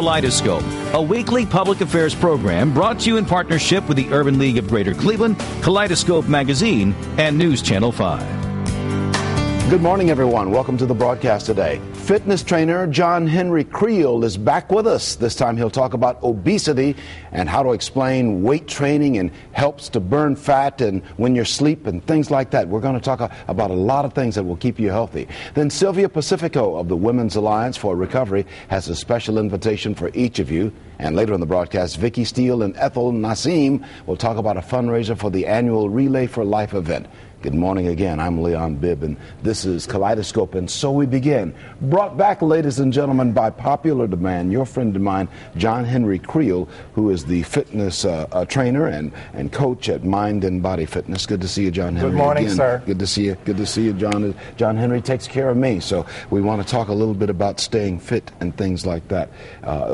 Kaleidoscope, a weekly public affairs program brought to you in partnership with the Urban League of Greater Cleveland, Kaleidoscope Magazine, and News Channel 5. Good morning, everyone. Welcome to the broadcast today. Fitness trainer John Henry Creel is back with us. This time he'll talk about obesity and how to explain weight training and helps to burn fat and when you're asleep and things like that. We're going to talk about a lot of things that will keep you healthy. Then Sylvia Pacifico of the Women's Alliance for Recovery has a special invitation for each of you. And later in the broadcast, Vicki Steele and Ethel Nassim will talk about a fundraiser for the annual Relay for Life event. Good morning again. I'm Leon Bibb, and this is Kaleidoscope, and so we begin. Brought back, ladies and gentlemen, by popular demand, your friend of mine, John Henry Creel, who is the fitness trainer and coach at Mind and Body Fitness. Good to see you, John Henry. Good morning, again. sir. Good to see you. Good to see you, John. John Henry takes care of me, so we want to talk a little bit about staying fit and things like that.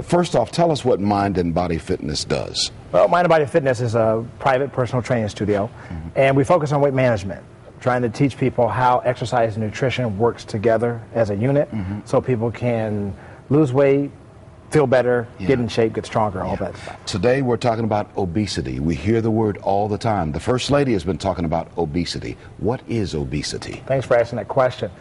First off, tell us what Mind and Body Fitness does. Well, Mind and Body Fitness is a private personal training studio, and we focus on weight management, trying to teach people how exercise and nutrition works together as a unit so people can lose weight, feel better, get in shape, get stronger, all that stuff. Today we're talking about obesity. We hear the word all the time. The First Lady has been talking about obesity. What is obesity? Thanks for asking that question.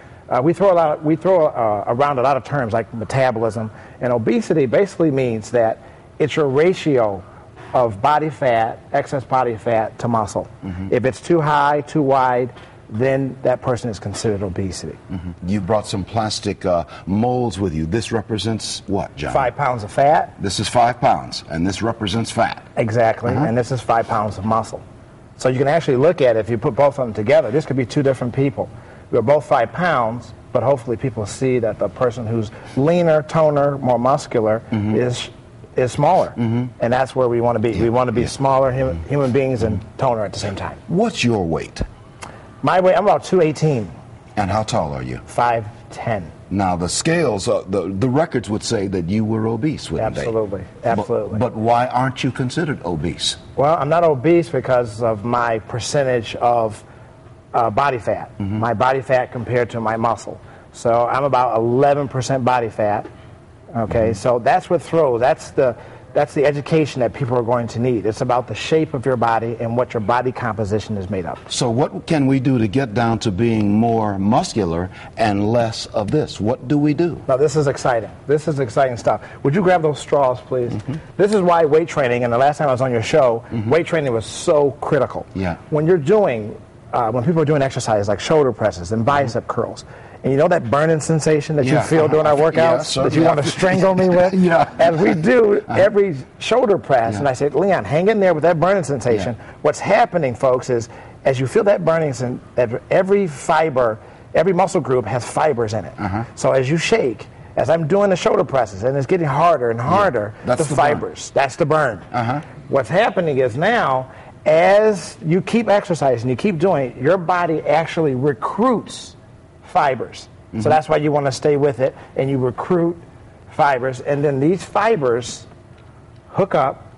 We throw around a lot of terms like metabolism, and obesity basically means that it's your ratio of body fat, excess body fat to muscle. If it's too high, too wide, then that person is considered obesity. You brought some plastic molds with you. This represents what, John? 5 pounds of fat. This is 5 pounds, and this represents fat. Exactly, and this is 5 pounds of muscle. So you can actually look at it, if you put both of them together, this could be two different people. We're both 5 pounds, but hopefully people see that the person who's leaner, toner, more muscular is smaller, and that's where we want to be. We want to be smaller human beings and toner at the same time. What's your weight? My weight, I'm about 218. And how tall are you? 5'10". Now the scales, the records would say that you were obese, wouldn't they? Absolutely. But why aren't you considered obese? Well, I'm not obese because of my percentage of body fat. My body fat compared to my muscle. So I'm about 11% body fat. Okay, so that's what throws. That's the education that people are going to need. It's about the shape of your body and what your body composition is made of. So what can we do to get down to being more muscular and less of this? What do we do? Now, this is exciting. This is exciting stuff. Would you grab those straws, please? This is why weight training, and the last time I was on your show, weight training was so critical. Yeah. When people are doing exercise like shoulder presses and bicep curls, and you know that burning sensation that you feel during our workouts that you want to strangle me with? As we do every shoulder press, and I say, Leon, hang in there with that burning sensation. What's happening, folks, is as you feel that burning, every fiber, every muscle group has fibers in it. So as you shake, as I'm doing the shoulder presses, and it's getting harder and harder, that's the fibers, that's the burn. What's happening is now, as you keep exercising, you keep doing it, your body actually recruits fibers. So that's why you want to stay with it, and you recruit fibers, and then these fibers hook up.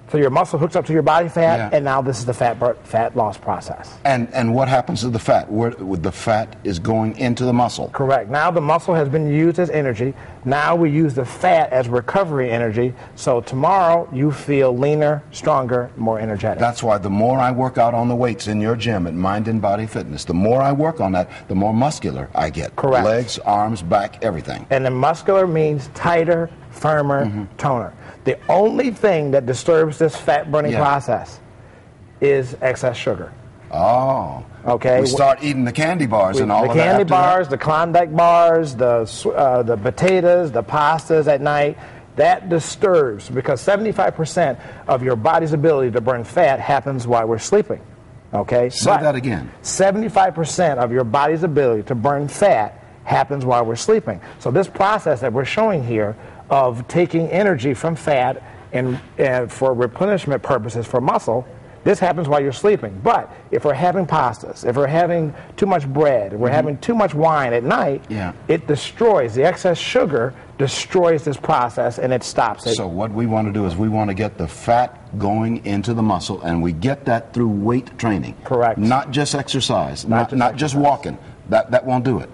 So your muscle hooks up to your body fat, and now this is the fat loss process. And what happens to the fat? The fat is going into the muscle. Correct. Now the muscle has been used as energy. Now we use the fat as recovery energy. So tomorrow you feel leaner, stronger, more energetic. That's why the more I work out on the weights in your gym at Mind and Body Fitness, the more I work on that, the more muscular I get. Correct. Legs, arms, back, everything. And the muscular means tighter, firmer, toner. The only thing that disturbs this fat burning process is excess sugar. Oh. Okay. We start eating the candy bars and all of that. The candy bars, the Klondike bars, the potatoes, the pastas at night. That disturbs, because 75% of your body's ability to burn fat happens while we're sleeping. Okay? Say that again. 75% of your body's ability to burn fat happens while we're sleeping. So this process that we're showing here of taking energy from fat and for replenishment purposes for muscle, this happens while you're sleeping. But if we're having pastas, if we're having too much bread, if we're having too much wine at night, it destroys, the excess sugar destroys this process and it stops it. So what we want to do is we want to get the fat going into the muscle, and we get that through weight training. Correct. Not just exercise, not just walking. That won't do it.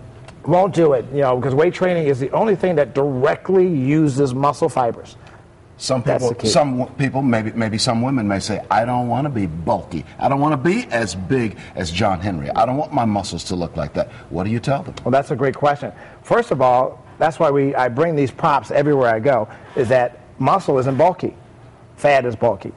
Won't do it, because weight training is the only thing that directly uses muscle fibers. Some people, maybe some women may say, I don't want to be bulky. I don't want to be as big as John Henry. I don't want my muscles to look like that. What do you tell them? Well, that's a great question. First of all, that's why I bring these props everywhere I go, is that muscle isn't bulky. Fat is bulky.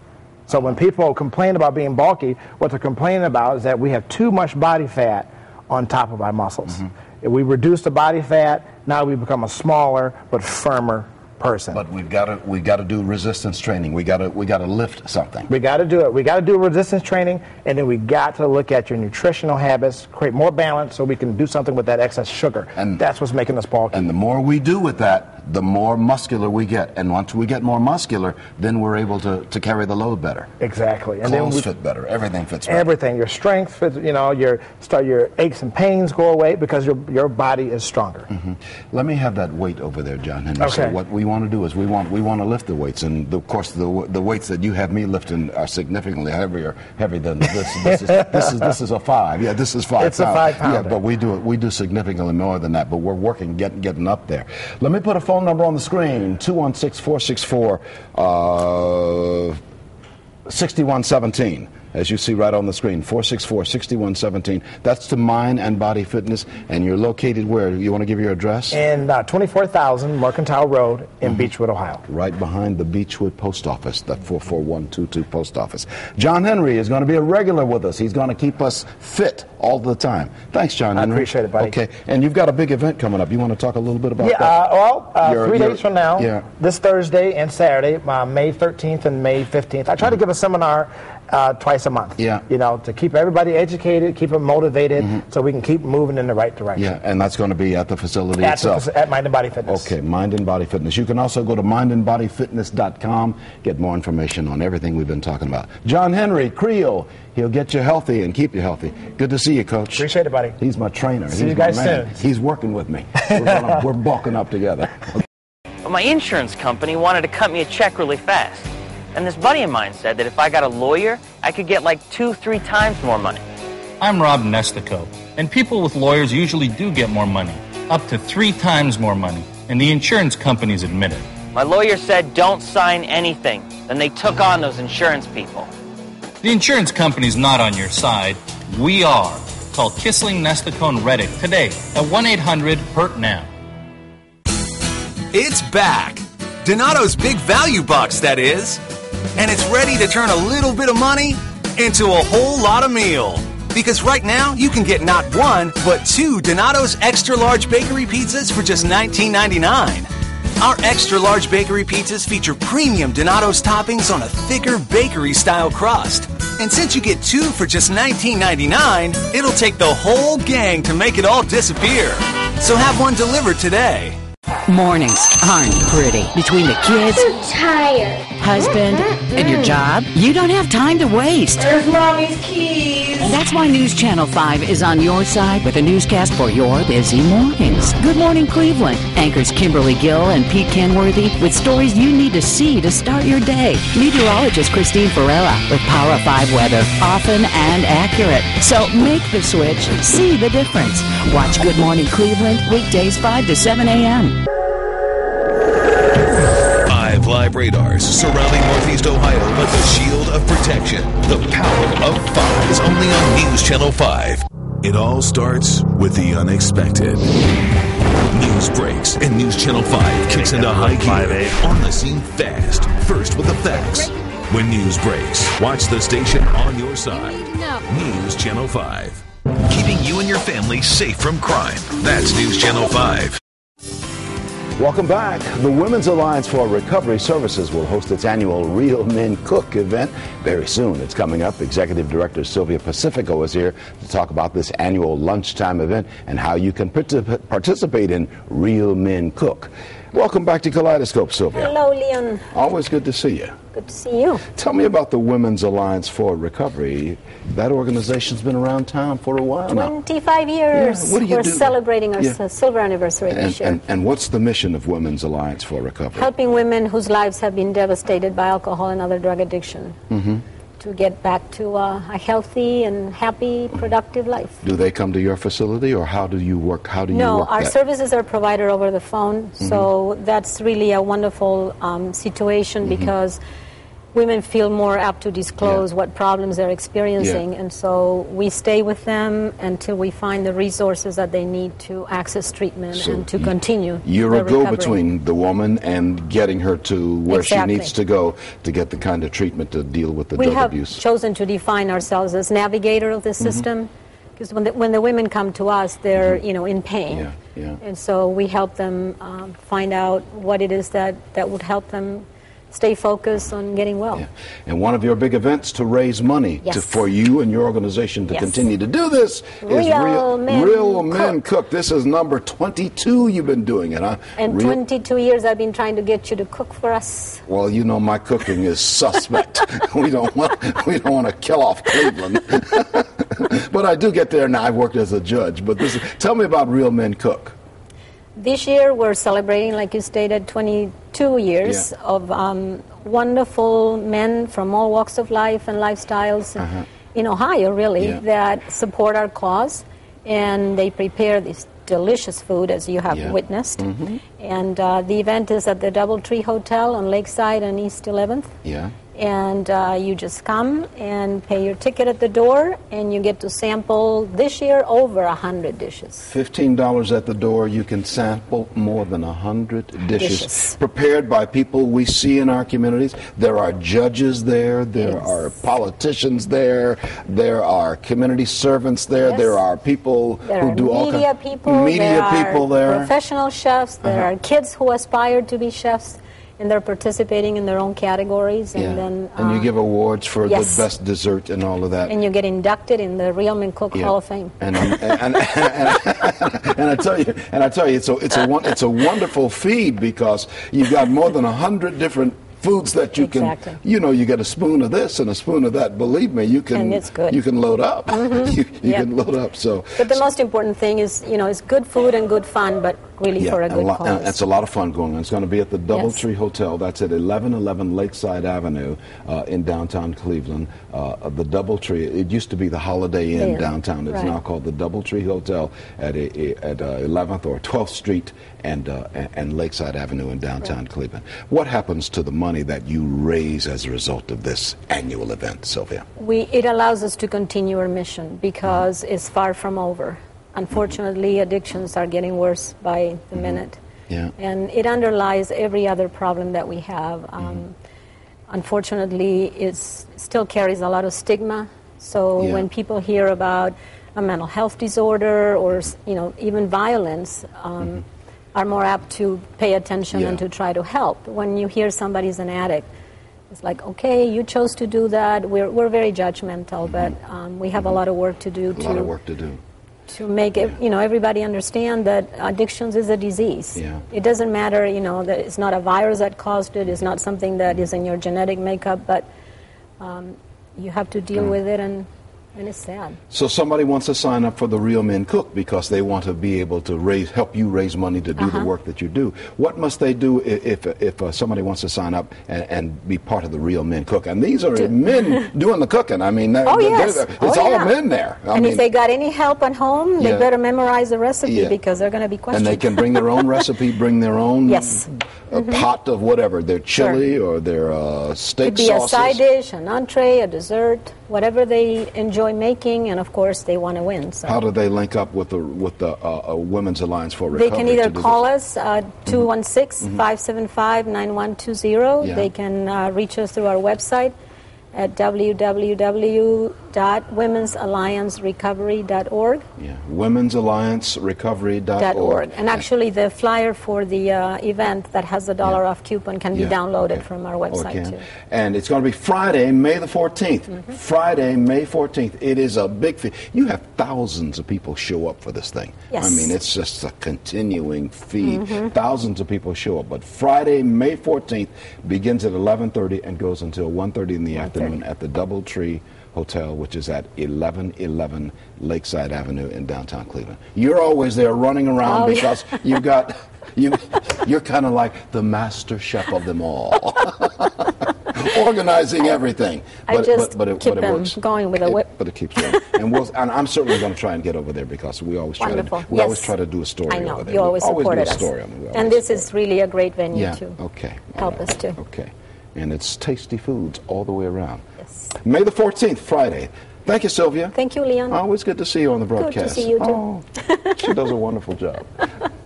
So when people complain about being bulky, what they're complaining about is that we have too much body fat on top of our muscles. If we reduce the body fat, now we become a smaller but firmer person. But we've got to do resistance training. We got to lift something. We got to do it. We got to do resistance training, and then we got to look at your nutritional habits, create more balance, so we can do something with that excess sugar. And that's what's making us bulky. And the more we do with that, the more muscular we get. And once we get more muscular, then we're able to carry the load better. Exactly. And clothes fit better. Everything fits better. Everything. Your strength fits. Your aches and pains go away because your body is stronger. Let me have that weight over there, John Henry. Okay. So what we want to do is we want to lift the weights, and of course the weights that you have me lifting are significantly heavier than this. This is a 5. Yeah, this is 5. It's a 5 pounder. Yeah, but we do significantly more than that. But we're working getting up there. Let me put a phone number on the screen: 216-464-6117. As you see right on the screen, 464-6117. That's to Mind and Body Fitness, and you're located where? You want to give your address? In 24,000 Mercantile Road in Beechwood, Ohio. Right behind the Beechwood Post Office, that 44122 Post Office. John Henry is going to be a regular with us. He's going to keep us fit all the time. Thanks, John Henry. I appreciate it, buddy. Okay, and you've got a big event coming up. You want to talk a little bit about that? 3 days from now, this Thursday and Saturday, May 13th and May 15th. I try to give a seminar twice a month. To keep everybody educated, keep them motivated, so we can keep moving in the right direction. Yeah, and that's going to be at the facility itself. At Mind and Body Fitness. Okay, Mind and Body Fitness. You can also go to mindandbodyfitness.com, get more information on everything we've been talking about. John Henry, Creel, he'll get you healthy and keep you healthy. Good to see you, Coach. Appreciate it, buddy. He's my trainer. See you guys soon. He's working with me. We're bulking up together. But my insurance company wanted to cut me a check really fast. And this buddy of mine said that if I got a lawyer, I could get like 2-3 times more money. I'm Rob Nestico, and people with lawyers usually do get more money, up to 3 times more money, and the insurance companies admit it. My lawyer said don't sign anything. Then they took on those insurance people. The insurance company's not on your side. We are. Call Kissling, Nestico, and Reddick today at 1-800-HURT-NOW. It's back. Donato's Big Value Box, that is. And it's ready to turn a little bit of money into a whole lot of meal. Because right now, you can get not 1, but 2 Donato's Extra Large Bakery Pizzas for just $19.99. Our Extra Large Bakery Pizzas feature premium Donato's toppings on a thicker bakery-style crust. And since you get 2 for just $19.99, it'll take the whole gang to make it all disappear. So have one delivered today. Mornings aren't pretty. Between the kids, I'm tired, husband, and your job, you don't have time to waste. There's Mommy's keys. That's why News Channel 5 is on your side with a newscast for your busy mornings. Good Morning Cleveland. Anchors Kimberly Gill and Pete Kenworthy with stories you need to see to start your day. Meteorologist Christine Ferrella with Power 5 weather, often and accurate. So make the switch. See the difference. Watch Good Morning Cleveland weekdays 5 to 7 a.m. 5 live radars surrounding Northeast Ohio like a shield of protection. The power of 5 is only on News Channel 5. It all starts with the unexpected. News breaks and News Channel 5 kicks into high gear. On the scene fast, first with the facts. When news breaks, watch the station on your side. News Channel 5. Keeping you and your family safe from crime. That's News Channel 5. Welcome back. The Women's Alliance for Recovery Services will host its annual Real Men Cook event very soon. It's coming up. Executive Director Sylvia Pacifico is here to talk about this annual lunchtime event and how you can participate in Real Men Cook. Welcome back to Kaleidoscope, Sylvia. Hello, Leon. Always good to see you. Good to see you. Tell me about the Women's Alliance for Recovery. That organization's been around town for a while now. 25 years. Yeah. What do you We're do? celebrating our silver anniversary this year. And what's the mission of Women's Alliance for Recovery? Helping women whose lives have been devastated by alcohol and other drug addiction. to get back to a healthy and happy, productive life. Do they come to your facility, or how do you work? No, our services are provided over the phone, so that's really a wonderful situation because women feel more apt to disclose what problems they're experiencing, and so we stay with them until we find the resources that they need to access treatment and to continue. You're a go-between the woman and getting her to where she needs to go to get the kind of treatment to deal with the drug abuse. We have chosen to define ourselves as navigator of the system, because when the women come to us, they're in pain, and so we help them find out what it is that would help them stay focused on getting well. Yeah. And one of your big events to raise money for you and your organization to continue to do this is Real Men Cook. This is number 22 you've been doing it, huh? And 22 years I've been trying to get you to cook for us. Well, you know my cooking is suspect. we don't want to kill off Cleveland. But I do get there now. I've worked as a judge. But tell me about Real Men Cook. This year we're celebrating, like you stated, 22 years of wonderful men from all walks of life and lifestyles in Ohio, really, that support our cause. And they prepare this delicious food, as you have witnessed. And the event is at the Doubletree Hotel on Lakeside and East 11th. And you just come and pay your ticket at the door, and you get to sample this year over 100 dishes. $15 at the door, you can sample more than 100 dishes prepared by people we see in our communities. There are judges there, there are politicians there, there are community servants there, there are people who do all kinds of media people there, professional chefs, there are kids who aspire to be chefs, and they're participating in their own categories. And then and you give awards for the best dessert and all of that. And you get inducted in the Real Men Cook Hall of Fame. And I tell you, it's a wonderful feed, because you've got more than 100 different foods that you can, you get a spoon of this and a spoon of that. Believe me, you can. And it's good. You can load up. You can load up. But the most important thing is, it's good food and good fun, but really for a good cause. It's a lot of fun going on. It's going to be at the Doubletree Hotel. That's at 1111 Lakeside Avenue in downtown Cleveland. The Doubletree. It used to be the Holiday Inn downtown. It's now called the Doubletree Hotel at 11th or 12th Street and Lakeside Avenue in downtown Cleveland. What happens to the money that you raise as a result of this annual event, Sylvia? It allows us to continue our mission, because it's far from over. Unfortunately, addictions are getting worse by the minute. And it underlies every other problem that we have. Unfortunately, it still carries a lot of stigma. So when people hear about a mental health disorder or even violence, are more apt to pay attention and to try to help. When you hear somebody's an addict, it's like, okay, you chose to do that. We're very judgmental, but we have a lot of work to do. To make everybody understand that addictions is a disease. It doesn't matter, that it's not a virus that caused it. It's not something that is in your genetic makeup, but you have to deal with it, and it's sad. So somebody wants to sign up for the Real Men Cook because they want to be able to help you raise money to do the work that you do. What must they do if somebody wants to sign up and be part of the Real Men Cook? And these are men doing the cooking. I mean, it's all men there. If they got any help at home, they better memorize the recipe, because they're going to be questioned. And they can bring their own recipe, bring their own pot of whatever, their chili or their steak sauces. It could be a side dish, an entree, a dessert, whatever they enjoy making, and of course they want to win. So. How do they link up with the Women's Alliance for Recovery? They can either call us 216-575-9120. They can reach us through our website at www.women'salliancerecovery.org. women'salliancerecovery.org. And actually the flyer for the event that has the $1 off coupon can be downloaded from our website too. And it's going to be Friday, May the 14th. Friday, May 14th. It is a big feed. You have thousands of people show up for this thing. I mean, it's just a continuing feed. Thousands of people show up. But Friday, May 14th begins at 11:30 and goes until 1:30 in the afternoon at the Doubletree Hotel, which is at 1111 Lakeside Avenue in downtown Cleveland. You're always there running around because you've got you're kind of like the master chef of them all. organizing everything. I just but it works. Going with a whip. But it keeps going. And I'm certainly going to try and get over there because we always try to do a story I know. over there. You always supported us. And this is really a great venue to help us too. Okay. And it's tasty foods all the way around. Yes. May the 14th, Friday. Thank you, Sylvia. Thank you, Leon. Always good to see you on the broadcast. Good to see you, too. She does a wonderful job.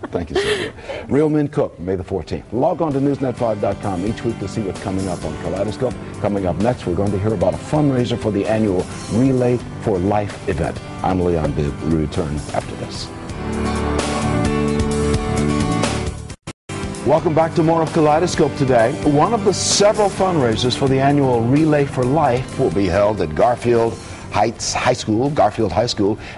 Thank you, Sylvia. Real Men Cook, May the 14th. Log on to newsnet5.com each week to see what's coming up on Kaleidoscope. Coming up next, we're going to hear about a fundraiser for the annual Relay for Life event. I'm Leon Bibb. We return after this. Welcome back to more of Kaleidoscope today. One of the several fundraisers for the annual Relay for Life will be held at Garfield High School.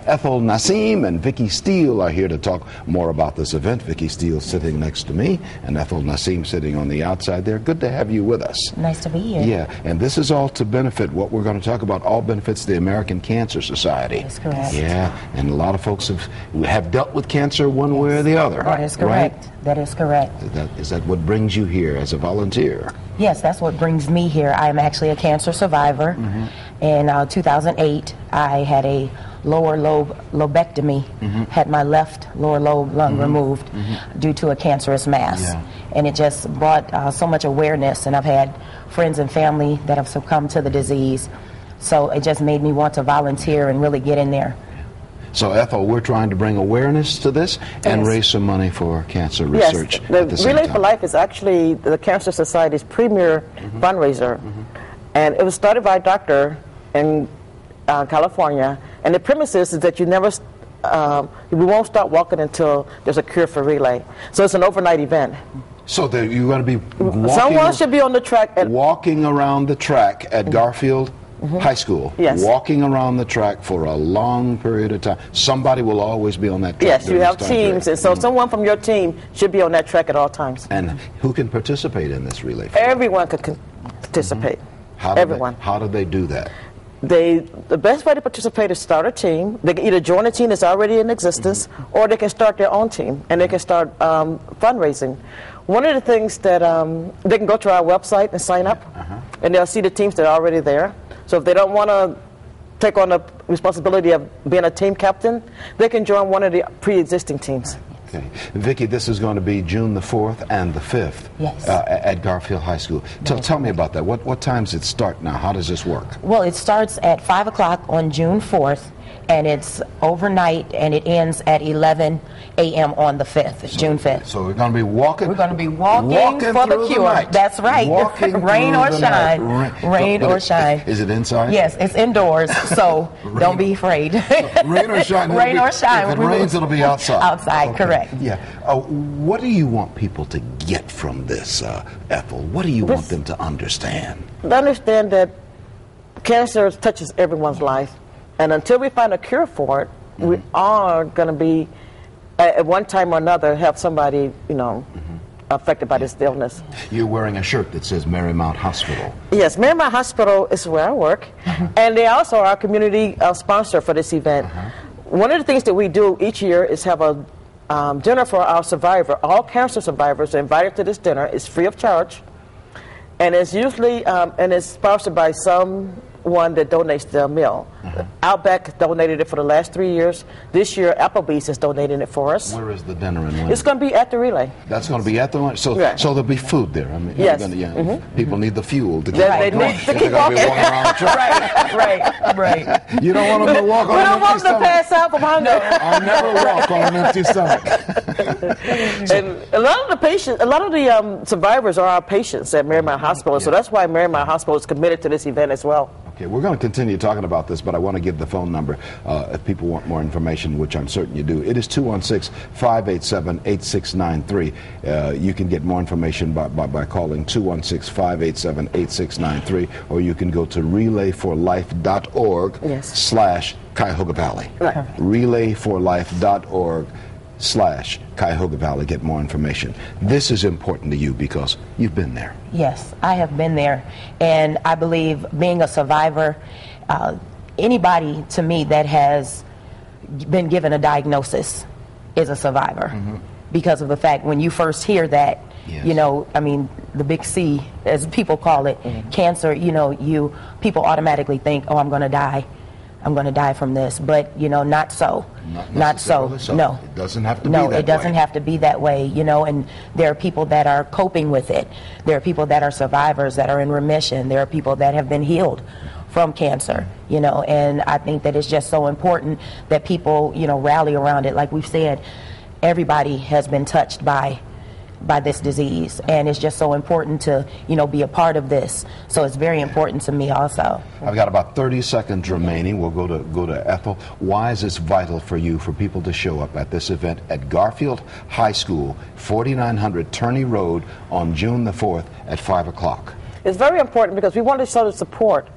Ethel Nassim and Vicki Steele are here to talk more about this event. Vicki Steele sitting next to me and Ethel Nassim sitting on the outside there. Good to have you with us. Nice to be here. Yeah, and this is all to benefit what we're going to talk about, all benefits the American Cancer Society. That's correct. Yeah, and a lot of folks have dealt with cancer one way or the other. That is correct. Right? That is correct. Is that what brings you here as a volunteer? Yes, that's what brings me here. I am actually a cancer survivor. In 2008, I had a lower lobe lobectomy, had my left lower lobe lung removed due to a cancerous mass. And it just brought so much awareness, and I've had friends and family that have succumbed to the disease. So it just made me want to volunteer and really get in there. So, Ethel, we're trying to bring awareness to this and raise some money for cancer research. Yes, the Relay for Life is actually the Cancer Society's premier fundraiser. And it was started by a doctor in California. And the premise is that you never, we won't stop walking until there's a cure for Relay. So it's an overnight event. So you're going to be someone should be on the track. Walking around the track at Garfield High School. Yes. Walking around the track for a long period of time. Somebody will always be on that track. Yes, you have teams, and so someone from your team should be on that track at all times. And who can participate in this relay? Everyone can participate. Everyone. How do they do that? The best way to participate is start a team. They can either join a team that's already in existence, or they can start their own team, and they can start fundraising. One of the things that they can go to our website and sign up, and they'll see the teams that are already there. So if they don't want to take on the responsibility of being a team captain, they can join one of the pre-existing teams. Okay. Vicki, this is going to be June the 4th and the 5th at Garfield High School. Tell me about that. What times does it start now? How does this work? Well, it starts at 5 o'clock on June 4th, and it's overnight, and it ends at 11 a.m. on the 5th, June 5th. So we're going to be walking. We're going to be walking for the cure. That's right. Rain or shine. Rain or shine. Is it inside? Yes, it's indoors, so don't be afraid. Rain or shine. Rain or shine. If it rains, it'll be outside. Outside, correct. Yeah. What do you want people to get from this, Ethel? What do you want them to understand? To understand that cancer touches everyone's life. And until we find a cure for it, we are going to be, at one time or another, have somebody, affected by this illness. You're wearing a shirt that says Marymount Hospital. Yes, Marymount Hospital is where I work, and they also are our community sponsor for this event. One of the things that we do each year is have a dinner for our survivor. All cancer survivors are invited to this dinner. It's free of charge, and it's usually and it's sponsored by someone that donates their meal. Outback donated it for the last 3 years. This year, Applebee's is donating it for us. Where is the dinner in? It's going to be at the relay. That's going to be at the lunch. So there'll be food there. I mean, yes. People need the fuel to keep they need to keep walking. Right. You don't want them to walk on an empty stomach. We don't want them to pass out from hunger. I'll never walk on an empty stomach. And a lot of the survivors are our patients at Marymount Hospital. So that's why Marymount Hospital is committed to this event as well. Okay, we're going to continue talking about this, but I want to give the phone number if people want more information, which I'm certain you do. It is 216-587-8693. You can get more information by calling 216-587-8693, or you can go to relayforlife.org/Cuyahoga Valley. Right. relayforlife.org/Cuyahoga Valley. Get more information. This is important to you because you've been there. Yes, I have been there, and I believe being a survivor, anybody to me that has been given a diagnosis is a survivor because of the fact when you first hear that, the big C, as people call it, cancer, people automatically think, oh, I'm going to die. I'm going to die from this, but not so. Not so. No, it doesn't have to be that way. No, it doesn't way. have to be that way. And there are people that are coping with it. There are people that are survivors that are in remission. There are people that have been healed from cancer. And I think that it's just so important that people rally around it. Like we've said, everybody has been touched by this disease, and it's just so important to be a part of this. So it's very important to me also. I've got about 30 seconds remaining. We'll go to Ethel. Why is this vital for you, for people to show up at this event at Garfield High School, 4900 Turney Road on June the 4th at 5 o'clock? It's very important because we want to show the support.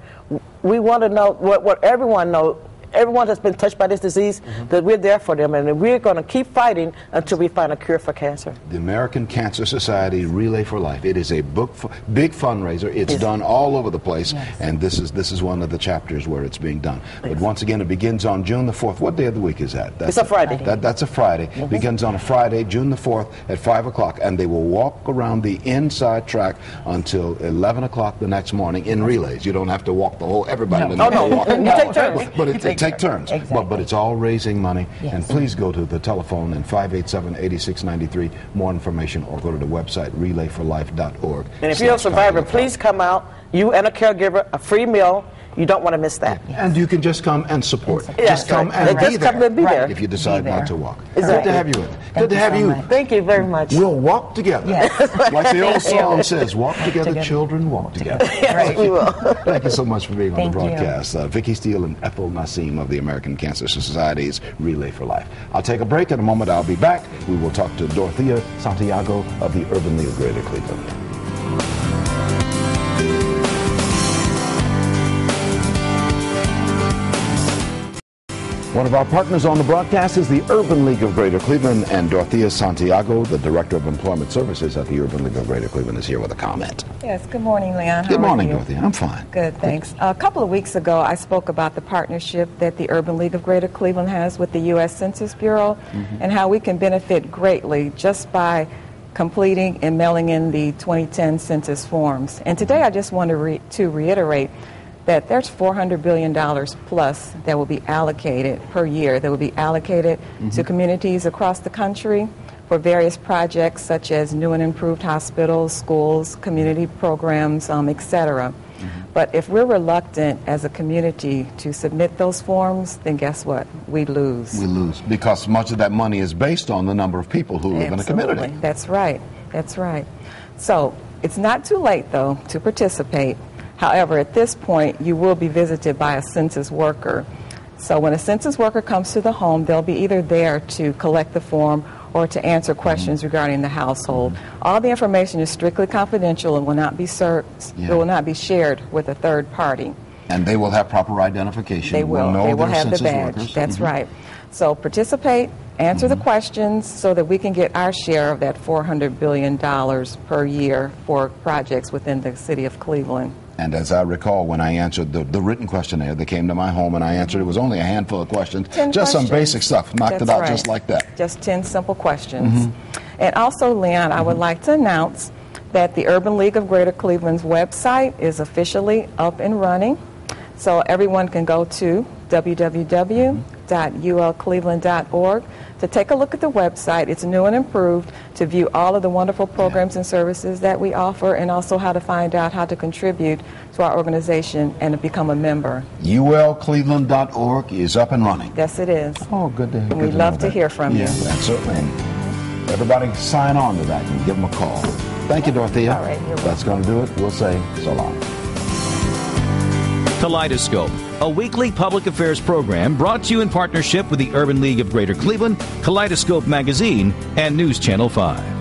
We want to know what everyone knows. Everyone that's been touched by this disease, that we're there for them, and we're going to keep fighting until we find a cure for cancer. The American Cancer Society Relay for Life. It is a big fundraiser. It's done all over the place, and this is one of the chapters where it's being done. But once again, it begins on June the 4th. What day of the week is that? It's a Friday. That's a Friday. It begins on a Friday, June the 4th at 5 o'clock, and they will walk around the inside track until 11 o'clock the next morning in relays. You don't have to walk the whole, everybody. No. You take turns. But it take turns. Exactly. But it's all raising money. And please go to the telephone and 587-8693, more information, or go to the website relayforlife.org. And if you're a survivor, please come out. You and a caregiver, a free meal. You don't want to miss that. And you can just come and support. Just come and be there. Come and be there. If you decide not to walk. Exactly. Good to have you. Good to have you. Thank you very much. We'll walk together. Like the old song says, walk together, children, walk together. Yes, we will. Thank you so much for being on the broadcast. Vicki Steele and Ethel Nassim of the American Cancer Society's Relay for Life. I'll take a break. In a moment, I'll be back. We will talk to Dorothea Santiago of the Urban League of Greater Cleveland. One of our partners on the broadcast is the Urban League of Greater Cleveland, and Dorothea Santiago, the Director of Employment Services at the Urban League of Greater Cleveland, is here with a comment. Yes, good morning, Leon. Good morning, Dorothea. I'm fine. Good, thanks. A couple of weeks ago, I spoke about the partnership that the Urban League of Greater Cleveland has with the U.S. Census Bureau and how we can benefit greatly just by completing and mailing in the 2010 census forms. And today I just want to reiterate that there's $400 billion plus that will be allocated per year, that will be allocated to communities across the country for various projects such as new and improved hospitals, schools, community programs, etc. But if we're reluctant as a community to submit those forms, then guess what? We lose. We lose because much of that money is based on the number of people who live in a community. That's right. That's right. So it's not too late, though, to participate. However, at this point, you will be visited by a census worker. So when a census worker comes to the home, they'll be either there to collect the form or to answer questions regarding the household. All the information is strictly confidential and will not be shared with a third party. And they will have proper identification. They will. They will have the badge. Workers. That's right. So participate, answer the questions so that we can get our share of that $400 billion per year for projects within the city of Cleveland. And as I recall, when I answered the written questionnaire that came to my home and I answered, it was only a handful of questions, just some basic stuff, knocked it out just like that. Just 10 simple questions. And also, Leon, I would like to announce that the Urban League of Greater Cleveland's website is officially up and running. So everyone can go to www.ulcleveland.org to take a look at the website. It's new and improved, to view all of the wonderful programs and services that we offer, and also how to find out how to contribute to our organization and to become a member. ulcleveland.org is up and running. Yes, it is. Oh, good to hear. We'd love to hear from you. Yeah, that's certainly. Everybody sign on to that and give them a call. Thank you, Dorothea. All right, that's going to do it. We'll say so long. Kaleidoscope, a weekly public affairs program brought to you in partnership with the Urban League of Greater Cleveland, Kaleidoscope Magazine, and News Channel 5.